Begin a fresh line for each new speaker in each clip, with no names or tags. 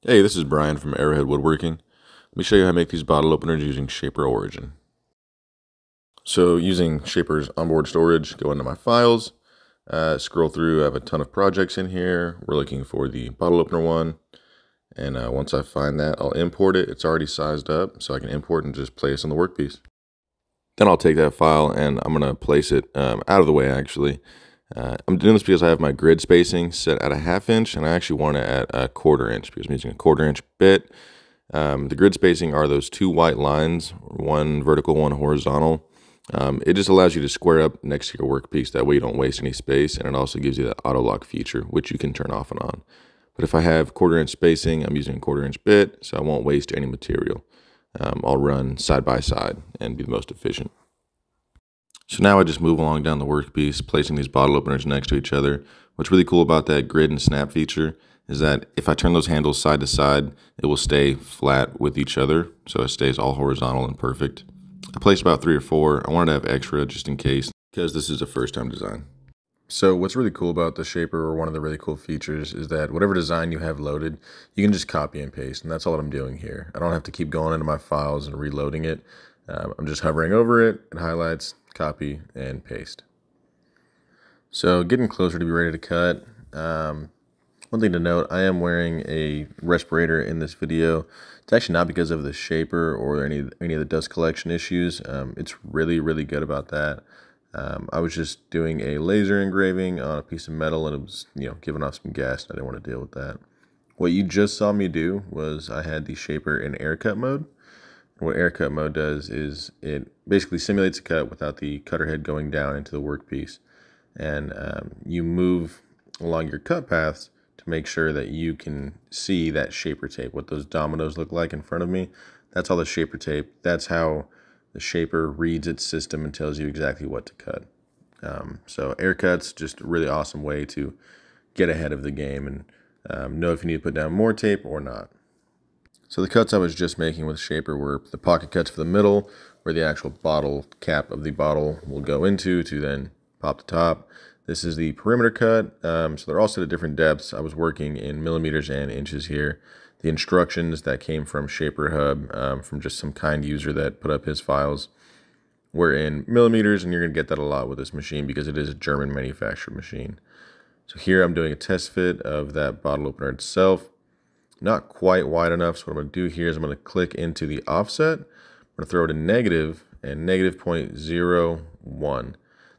Hey, this is Brian from Arrowhead Woodworking. Let me show you how to make these bottle openers using Shaper Origin. So using Shaper's onboard storage, go into my files, scroll through. I have a ton of projects in here. We're looking for the bottle opener one. And once I find that, I'll import it. It's already sized up, so I can import and just place on the workpiece. Then I'll take that file and I'm going to place it out of the way, actually. I'm doing this because I have my grid spacing set at a 1/2 inch, and I actually want it at a 1/4 inch because I'm using a 1/4 inch bit. The grid spacing are those two white lines, one vertical, one horizontal. It just allows you to square up next to your workpiece. That way you don't waste any space, and it also gives you that auto lock feature, which you can turn off and on. But if I have 1/4 inch spacing, I'm using a 1/4 inch bit, so I won't waste any material. I'll run side by side and be the most efficient. So now I just move along down the workpiece, placing these bottle openers next to each other. What's really cool about that grid and snap feature is that if I turn those handles side to side, it will stay flat with each other, so it stays all horizontal and perfect. I placed about 3 or 4. I wanted to have extra just in case, because this is a first-time design. So what's really cool about the Shaper, or one of the really cool features, is that whatever design you have loaded, you can just copy and paste, and that's all that I'm doing here. I don't have to keep going into my files and reloading it. I'm just hovering over it, it highlights, copy, and paste. So getting closer to be ready to cut. One thing to note, I am wearing a respirator in this video. It's actually not because of the Shaper or any of the dust collection issues. It's really good about that. I was just doing a laser engraving on a piece of metal, and it was, giving off some gas. I didn't want to deal with that. What you just saw me do was I had the Shaper in air cut mode. And what air cut mode does is it basically simulates a cut without the cutter head going down into the workpiece. And you move along your cut paths to make sure that you can see that Shaper tape, what those dominoes look like in front of me. That's all the Shaper tape. That's how the Shaper reads its system and tells you exactly what to cut. So air cut's just a really awesome way to get ahead of the game and know if you need to put down more tape or not. So the cuts I was just making with Shaper were the pocket cuts for the middle, where the actual bottle cap of the bottle will go into to then pop the top. This is the perimeter cut, so they're all set at different depths. I was working in millimeters and inches here. The instructions that came from Shaper Hub, from just some kind user that put up his files, were in millimeters, and you're going to get that a lot with this machine because it is a German manufactured machine. So here I'm doing a test fit of that bottle opener itself. Not quite wide enough, so what I'm going to do here is I'm going to click into the offset. I'm going to throw it in negative and negative 0.01.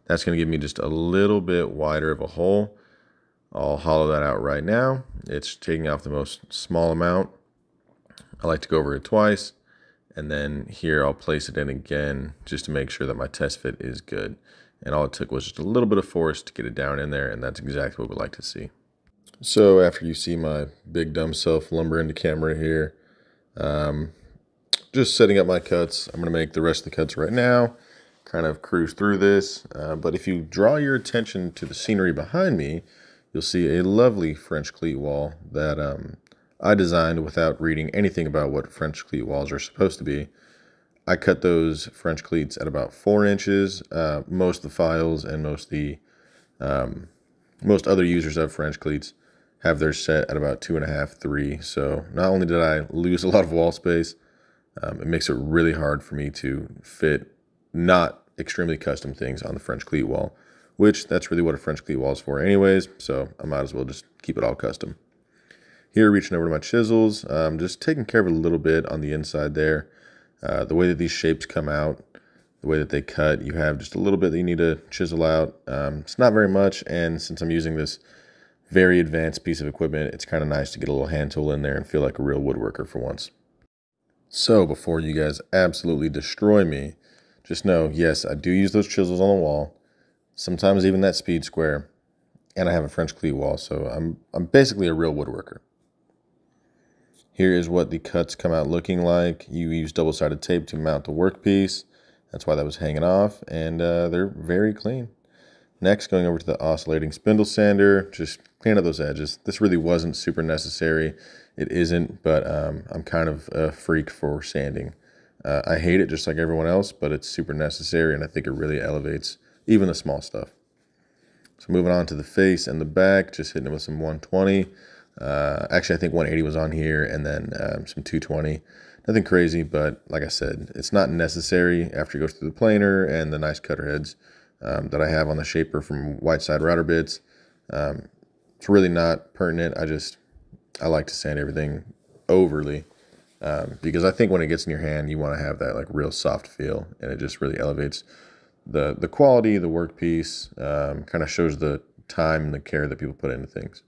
That's going to give me just a little bit wider of a hole. I'll hollow that out right now. It's taking off the most small amount. I like to go over it twice, and then here I'll place it in again just to make sure that my test fit is good. And all it took was just a little bit of force to get it down in there, and that's exactly what we like to see. So after you see my big dumb self lumber into camera here, just setting up my cuts. I'm going to make the rest of the cuts right now, kind of cruise through this. But if you draw your attention to the scenery behind me, you'll see a lovely French cleat wall that I designed without reading anything about what French cleat walls are supposed to be. I cut those French cleats at about 4 inches. Most of the files and most other users of French cleats have their set at about 2.5, 3. So not only did I lose a lot of wall space, it makes it really hard for me to fit not extremely custom things on the French cleat wall, which that's really what a French cleat wall is for anyways, so I might as well just keep it all custom. Here, reaching over to my chisels, just taking care of it a little bit on the inside there. The way that these shapes come out, the way that they cut, you have just a little bit that you need to chisel out. It's not very much, and since I'm using this very advanced piece of equipment, it's kind of nice to get a little hand tool in there and feel like a real woodworker for once. So before you guys absolutely destroy me, just know, yes, I do use those chisels on the wall, sometimes even that speed square, and I have a French cleat wall, so I'm basically a real woodworker. Here is what the cuts come out looking like. You use double-sided tape to mount the workpiece. That's why that was hanging off, and they're very clean. Next, going over to the oscillating spindle sander, just clean up those edges. This really wasn't super necessary. It isn't, but I'm kind of a freak for sanding. I hate it just like everyone else, but it's super necessary, and I think it really elevates even the small stuff. So moving on to the face and the back, just hitting it with some 120. Actually, I think 180 was on here, and then some 220. Nothing crazy, but like I said, it's not necessary after you go through the planer and the nice cutter heads that I have on the shaper from Whiteside router bits. It's really not pertinent. I like to sand everything overly because I think when it gets in your hand, you want to have that like real soft feel, and it just really elevates the quality, the workpiece, kind of shows the time and the care that people put into things.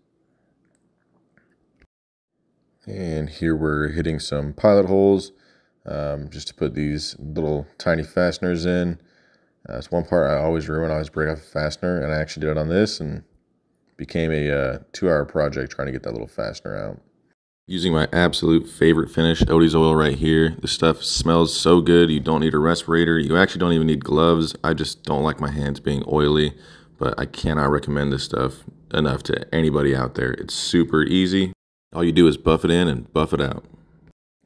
And here we're hitting some pilot holes just to put these little tiny fasteners in. It's one part I always ruin. I always break off a fastener, and I actually did it on this, and became a 2-hour project trying to get that little fastener out. Using my absolute favorite finish, Odie's oil right here. This stuff smells so good. You don't need a respirator. You actually don't even need gloves. I just don't like my hands being oily, but I cannot recommend this stuff enough to anybody out there. It's super easy. All you do is buff it in and buff it out.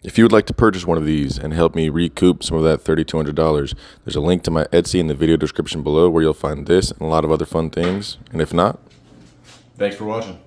If you would like to purchase one of these and help me recoup some of that $3,200, there's a link to my Etsy in the video description below where you'll find this and a lot of other fun things. And if not,
thanks for watching.